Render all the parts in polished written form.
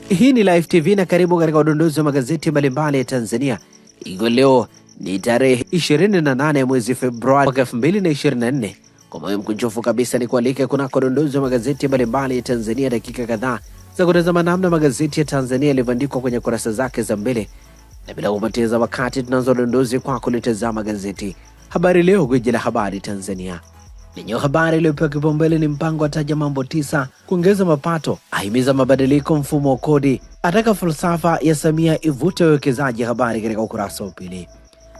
Hii ni Live TV na karibu katika udondozi wa magazeti mbalimbali ya Tanzania. Ikiwa leo ni tarehe 28 mwezi Februari mwaka 2024. Kwa moyo mkunjofu kabisa ni kualike kunako udondozi wa magazeti mbalimbali ya Tanzania, dakika kadhaa za kutazama namna magazeti ya Tanzania yalivyoandikwa kwenye kurasa zake za mbele. Na bila kupoteza wakati tunaanza udondozi kwa kulitazama gazeti Habari Leo, gwiji la habari Tanzania. Lenye habari iliyopewa kipaumbele ni Mpango ataja mambo 9 kuongeza mapato, ahimiza mabadiliko mfumo wa kodi, ataka falsafa ya Samia ivute wawekezaji. Habari katika ukurasa wa pili.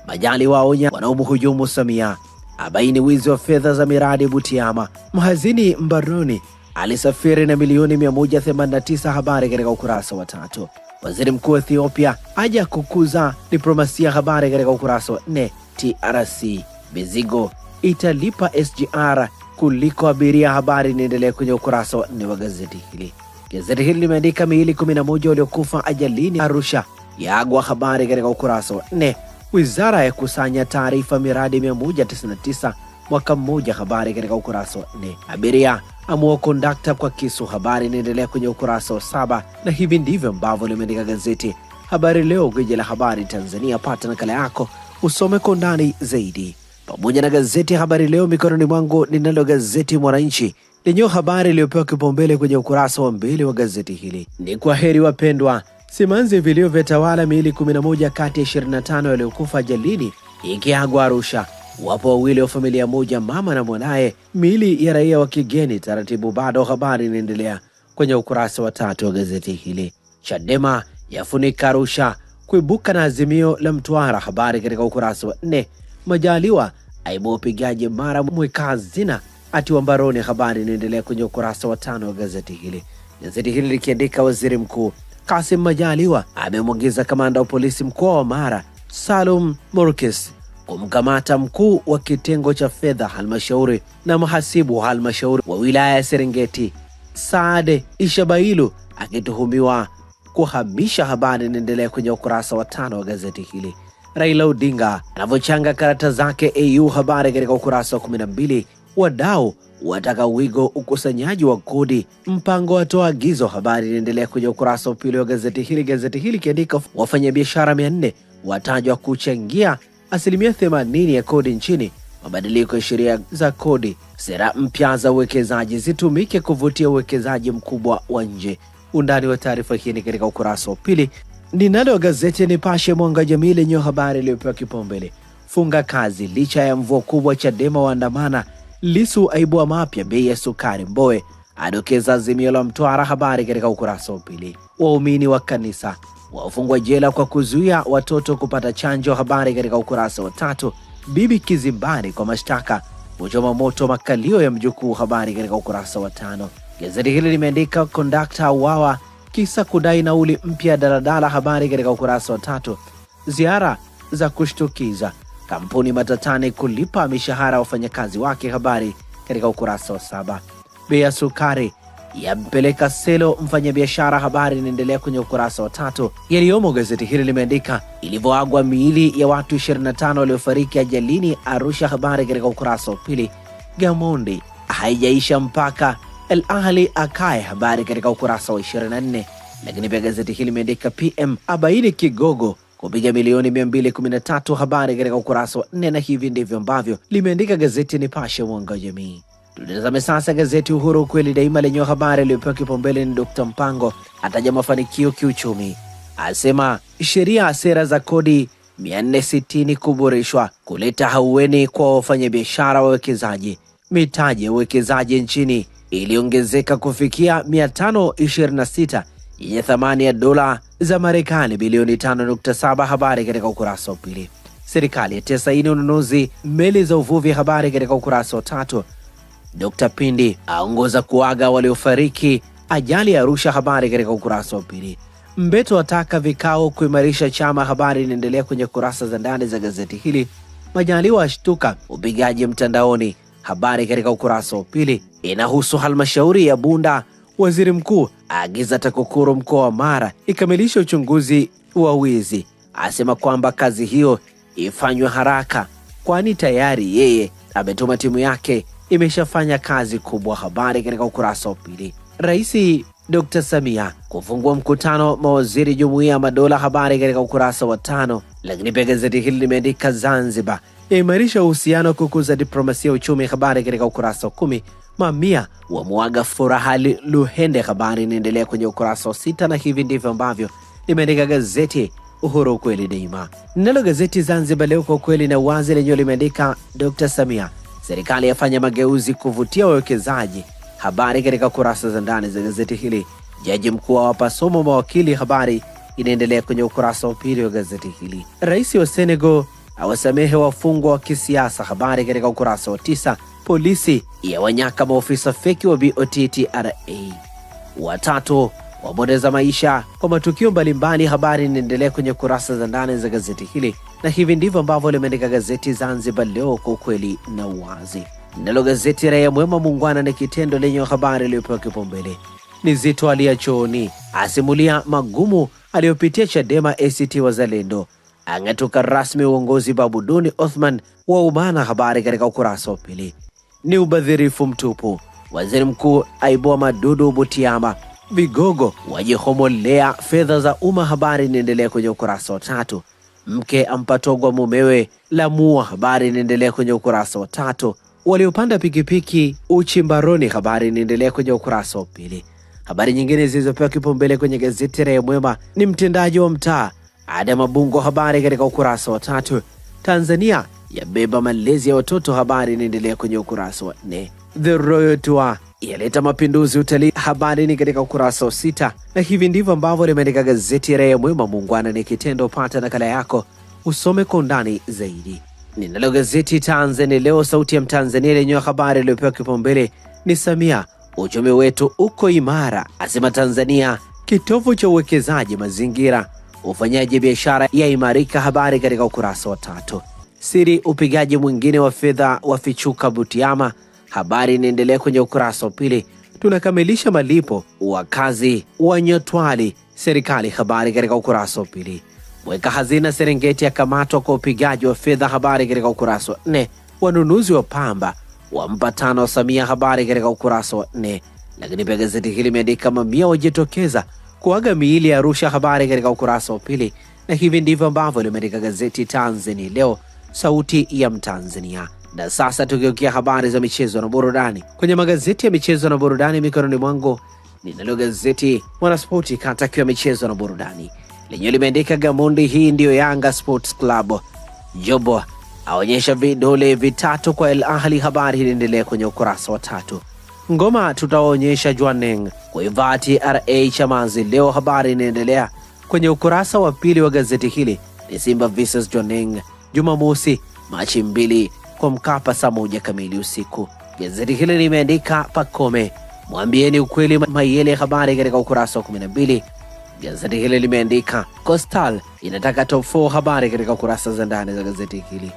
Majaliwa waonya wanaomhujumu Samia, abaini wizi wa fedha za miradi Butiama, mhazini mbaroni alisafiri na milioni 189. Habari katika ukurasa wa 3. Waziri mkuu wa Ethiopia aja kukuza diplomasia. Habari katika ukurasa wa 4. TRC mizigo italipa SGR kuliko abiria. Habari inaendelea kwenye ukurasa wa 4 wa gazeti hili. Gazeti hili limeandika miili 11 waliokufa ajalini Arusha yaagwa. Habari katika ukurasa wa 4. Wizara ya kusanya taarifa miradi 199 mwaka mmoja. Habari katika ukurasa wa 4. Abiria amua kondakta kwa kisu. Habari inaendelea kwenye ukurasa wa 7. Na hivi ndivyo ambavyo limeandika gazeti Habari Leo, gwiji la habari Tanzania. Pata nakala yako usome kwa undani zaidi. Pamoja na gazeti Habari Leo mikononi mwangu, ninalo gazeti Mwananchi lenye habari iliyopewa kipaumbele kwenye ukurasa wa mbele wa gazeti hili ni kwaheri wapendwa, simanzi vilio vya tawala, miili 11 kati ya 25 waliokufa ajalini ikiagwa Arusha. Wapo wawili wa familia moja, mama na mwanaye, miili ya raia wa kigeni taratibu bado. Habari inaendelea kwenye ukurasa wa 3 wa gazeti hili. Chadema yafunika Arusha kuibuka na azimio la Mtwara. Habari katika ukurasa wa 4. Majaliwa aibu upigaji mara mweka hazina atiwa mbaroni. Habari inaendelea kwenye ukurasa wa 5 wa gazeti hili. Gazeti hili likiandika waziri mkuu Kassim Majaliwa amemwagiza kamanda wa polisi mkoa wa Mara Salum Murkis kumkamata mkuu wa kitengo cha fedha halmashauri na mhasibu wa halmashauri wa wilaya ya Serengeti Saade Ishabailu akituhumiwa kuhamisha. Habari inaendelea kwenye ukurasa wa 5 wa gazeti hili. Raila Odinga anavyochanga karata zake AU. Habari katika ukurasa wa 12. Wadau wataka wigo ukusanyaji wa kodi, mpango watoa agizo. Habari inaendelea kwenye ukurasa wa 2 wa gazeti hili. Gazeti hili kiandika wafanyabiashara 400 watajwa kuchangia 80% ya kodi nchini, mabadiliko ya sheria za kodi, sera mpya za uwekezaji zitumike kuvutia uwekezaji mkubwa wa nje. Undani wa taarifa hii ni katika ukurasa wa 2. Ninalo gazeti Nipashe Mwanga Jamii lenye habari iliyopewa kipaumbele funga kazi licha ya mvua kubwa, Chadema waandamana, Lissu aibua mapya bei ya sukari, Mbowe adokeza azimio la Mtwara. Habari katika ukurasa wa 2. Waumini wa kanisa wafungwa jela kwa kuzuia watoto kupata chanjo. Habari katika ukurasa wa 3. Bibi kizimbani kwa mashtaka kuchoma moto makalio ya mjukuu. Habari katika ukurasa wa 5. Gazeti hili limeandika kondakta uawa kisa kudai nauli mpya daladala. Habari katika ukurasa wa 3. Ziara za kushtukiza, kampuni matatani kulipa mishahara wafanyakazi wake. Habari katika ukurasa wa 7. Bei ya sukari yampeleka selo mfanyabiashara. Habari inaendelea kwenye ukurasa wa 3. Yaliyomo gazeti hili limeandika ilivyoagwa miili ya watu 25 waliofariki ajalini Arusha. Habari katika ukurasa wa 2. Gamondi haijaisha mpaka Al Ahli akae. Habari katika ukurasa wa 24. Lakini pia gazeti hili limeandika PM abaini kigogo kupiga milioni 213. Habari katika ukurasa wa 4. Na hivi ndivyo ambavyo limeandika gazeti Nipashe Mwanga Jamii. Tutazame sasa gazeti Uhuru kweli daima lenye habari iliyopewa kipaumbele ni Dr. Mpango ataja mafanikio kiuchumi, asema sheria sera za kodi 460 kuboreshwa kuleta haueni kwa wafanyabiashara wawekezaji. Mitaji ya uwekezaji nchini iliongezeka kufikia 526 yenye thamani ya dola za Marekani bilioni 5.7. Habari katika ukurasa wa 2. Serikali yatia saini ununuzi meli za uvuvi. Habari katika ukurasa wa 3. Dr. Pindi aongoza kuaga waliofariki ajali ya Arusha. Habari katika ukurasa wa 2. Mbeto ataka vikao kuimarisha chama. Habari inaendelea kwenye kurasa za ndani za gazeti hili. Majaliwa ashtuka upigaji mtandaoni. Habari katika ukurasa wa 2. Inahusu halmashauri ya Bunda. Waziri mkuu aagiza TAKUKURU mkoa wa Mara ikamilisha uchunguzi wa wizi, asema kwamba kazi hiyo ifanywe haraka kwani tayari yeye ametuma timu yake imeshafanya kazi kubwa. Habari katika ukurasa wa 2. Rais Dr. Samia kufungua mkutano mawaziri Jumuiya ya Madola, habari katika ukurasa wa 5. Lakini pia gazeti hili limeandika Zanzibar yaimarisha uhusiano kukuza diplomasia uchumi, habari katika ukurasa wa 10. Mamia wa muaga furaha Luhende, habari inaendelea kwenye ukurasa wa 6, na hivi ndivyo ambavyo limeandika gazeti Uhuru, ukweli daima. Nalo gazeti Zanzibar Leo, kwa ukweli na uwazi, lenyewe limeandika Dr. Samia, serikali yafanya mageuzi kuvutia wawekezaji, habari katika kurasa za ndani za gazeti hili. Jaji mkuu awapa somo mawakili, habari inaendelea kwenye ukurasa wa 2 wa gazeti hili. Rais wa Senegal awasamehe wafungwa wa kisiasa, habari katika ukurasa wa 9. Polisi ya wanyaka maofisa feki wa BOT-TRA, watatu wapoteza maisha kwa matukio mbalimbali, habari inaendelea kwenye kurasa za ndani za gazeti hili, na hivi ndivyo ambavyo limeandika gazeti Zanzibar Leo, kwa ukweli na uwazi. Nalo gazeti Raia Mwema, muungwana ni kitendo, lenye habari iliyopewa kipaumbele ni Zitto alia chooni, asimulia magumu aliyopitia Chadema ACT Wazalendo, ang'atuka rasmi uongozi Babu Duni Othman wa umana, habari katika ukurasa wa 2. Ni ubadhirifu mtupu, waziri mkuu aibua madudu Butiama, vigogo wajihomolea fedha za umma, habari inaendelea kwenye ukurasa wa 3. Mke ampatogwa mumewe lamua, habari inaendelea kwenye ukurasa wa 3. Waliopanda pikipiki uchimbaroni, habari inaendelea kwenye ukurasa wa 2. Habari nyingine zilizopewa kipaumbele kwenye gazeti Raia Mwema ni mtendaji wa mtaa Adam Bungo, habari katika ukurasa wa 3. Tanzania yabeba malezi ya watoto, habari inaendelea kwenye ukurasa wa 4. The Royal Tour yaleta mapinduzi utalii, habari ni katika ukurasa wa 6. Na hivi ndivyo ambavyo limeandika gazeti Raia Mwema, muungwana ni kitendo. Pata nakala yako usome kwa undani zaidi. Ninalo gazeti Tanzania Leo, sauti ya Mtanzania, lenye habari iliyopewa kipaumbele ni Samia, uchumi wetu uko imara, asema Tanzania kitovu cha uwekezaji, mazingira ufanyaji biashara ya imarika, habari katika ukurasa wa 3. Siri upigaji mwingine wa fedha wafichuka Butiama, habari inaendelea kwenye ukurasa wa 2. Tunakamilisha malipo wakazi wa Nyatwali serikali, habari katika ukurasa wa 2. Mweka hazina Serengeti akamatwa kwa upigaji wa fedha, habari katika ukurasa wa 4. Wanunuzi wa pamba wampa 5 Samia, habari katika ukurasa wa 4. Lakini pia gazeti hili limeandika mamia wajitokeza kuaga miili ya Arusha, habari katika ukurasa wa 2. Na hivi ndivyo ambavyo limeandika gazeti Tanzania Leo, sauti ya Mtanzania. Na sasa tukiokia habari za michezo na burudani kwenye magazeti ya michezo na burudani mikononi mwangu, ninalo gazeti Mwanaspoti kata kwa michezo na burudani, lenyewe limeandika Gamondi, hii ndiyo Yanga Sports Club, Jobo aonyesha vidole vitatu kwa El Ahli, habari inaendelea kwenye ukurasa wa 3. Ngoma tutaonyesha Jwaneng kuivaa TRA Chamazi leo, habari inaendelea kwenye ukurasa wa 2 wa gazeti hili. Ni Simba vs Jwaneng Jumamosi Machi 2 kwa Mkapa saa 1 kamili usiku. Gazeti hili limeandika Pakome mwambieni ukweli Mayele, habari katika ukurasa wa 12. Gazeti hili limeandika Coastal inataka top 4, habari katika ukurasa za ndani za gazeti hili.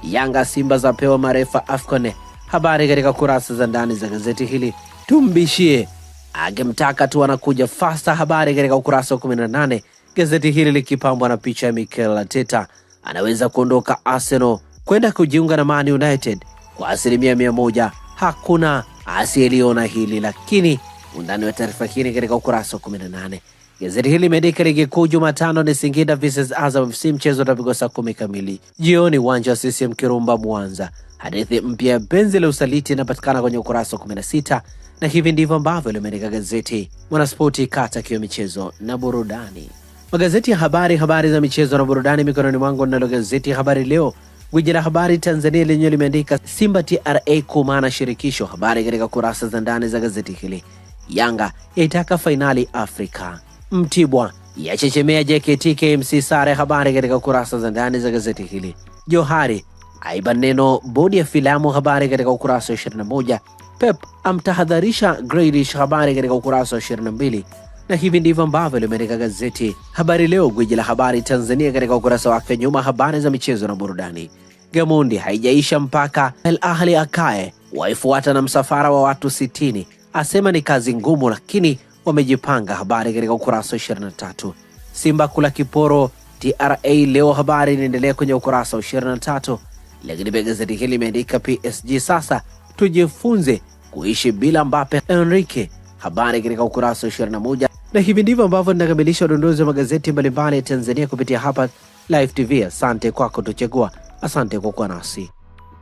Yanga Simba zapewa marefa Afcon, habari katika kurasa za ndani za gazeti hili. Tumbishie agemtaka tu anakuja fasta, habari katika ukurasa wa 18. Gazeti hili likipambwa na picha ya Mikel Arteta anaweza kuondoka Arsenal kwenda kujiunga na Man United kwa 100%. Hakuna asiyeliona hili, lakini undani wa taarifa hii katika ukurasa wa 18. Gazeti hili limeandika ligi kuu Jumatano ni Singida vs Azam FC, mchezo utapigwa saa 10 kamili jioni uwanja wa CCM Kirumba Mwanza. Hadithi mpya ya penzi la usaliti inapatikana kwenye ukurasa wa 16. Na hivi ndivyo ambavyo limeandika gazeti Mwanaspoti kata kwa michezo na burudani. Magazeti ya habari za michezo na burudani mikononi mwangu, nalo gazeti ya Habari Leo, gwiji la habari Tanzania, lenyewe limeandika Simba TRA kumana shirikisho, habari katika kurasa za ndani za gazeti hili. Yanga yaitaka fainali Afrika. Mtibwa yachechemea JKT KMC sare, habari katika kurasa za ndani za gazeti hili. Johari aiba neno bodi ya filamu, habari katika ukurasa wa 21. Pep amtahadharisha Grealish, habari katika ukurasa wa 22. Na hivi ndivyo ambavyo limeandika gazeti Habari Leo, gwiji la habari Tanzania, katika ukurasa wake nyuma, habari za michezo na burudani. Gamondi haijaisha mpaka El Ahli akae, waifuata na msafara wa watu 60, asema ni kazi ngumu lakini wamejipanga, habari katika ukurasa wa 23. Simba kula kiporo TRA leo, habari inaendelea kwenye ukurasa wa 23. Lakini pia gazeti hili limeandika PSG sasa tujifunze kuishi bila Mbappe, Enrique habari katika ukurasa wa 21. Na hivi ndivyo ambavyo ninakamilisha udondozi wa magazeti mbalimbali ya Tanzania kupitia hapa Live TV. Asante kwa kutuchagua, asante kwa kuwa nasi.